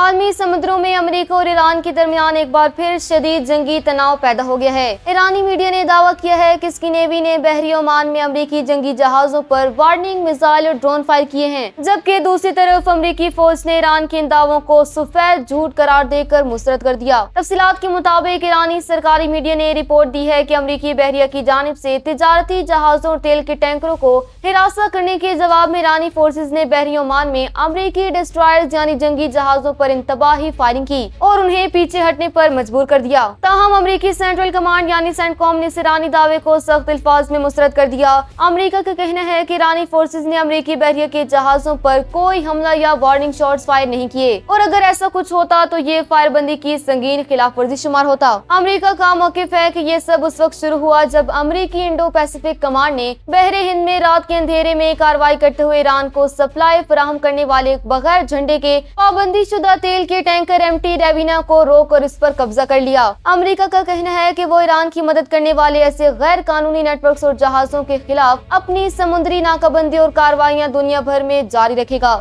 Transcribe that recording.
عالمی سمندروں میں امریکہ اور ایران کے درمیان ایک بار پھر شدید جنگی تناؤ پیدا ہو گیا ہے۔ ایرانی میڈیا نے دعویٰ کیا ہے کہ اس کی نیوی نے بحری عمان میں امریکی جنگی جہازوں پر وارننگ میزائل اور ڈرون فائر کیے ہیں، جبکہ دوسری طرف امریکی فوج نے ایران کے ان دعووں کو سفید جھوٹ قرار دے کر مسترد کر دیا۔ تفصیلات کے مطابق ایرانی سرکاری میڈیا نے رپورٹ دی ہے کہ امریکی بحریہ کی جانب سے تجارتی جہازوں اور تیل کے ٹینکروں کو ہراساں کرنے کے جواب میں ایرانی فورسز نے بحری عمان میں امریکی ڈسٹرائرز یعنی جنگی جہازوں پر انتباہی فائرنگ کی اور انہیں پیچھے ہٹنے پر مجبور کر دیا۔ تاہم امریکی سینٹرل کمانڈ یعنی سینٹ کام نے اس ایرانی دعوے کو سخت الفاظ میں مسترد کر دیا۔ امریکہ کا کہنا ہے کہ ایرانی فورسز نے امریکی بحریہ کے جہازوں پر کوئی حملہ یا وارننگ شاٹس فائر نہیں کیے، اور اگر ایسا کچھ ہوتا تو یہ فائر بندی کی سنگین خلاف ورزی شمار ہوتا۔ امریکہ کا موقف ہے کہ یہ سب اس وقت شروع ہوا جب امریکی انڈو پیسفک کمانڈ نے بحر ہند میں رات کے اندھیرے میں کارروائی کرتے ہوئے ایران کو سپلائی فراہم کرنے والے بغیر جھنڈے کے پابندی شدہ تیل کے ٹینکر ایم ٹی ریوینا کو روک اور اس پر قبضہ کر لیا۔ امریکہ کا کہنا ہے کہ وہ ایران کی مدد کرنے والے ایسے غیر قانونی نیٹ ورکس اور جہازوں کے خلاف اپنی سمندری ناکہ بندی اور کارروائیاں دنیا بھر میں جاری رکھے گا۔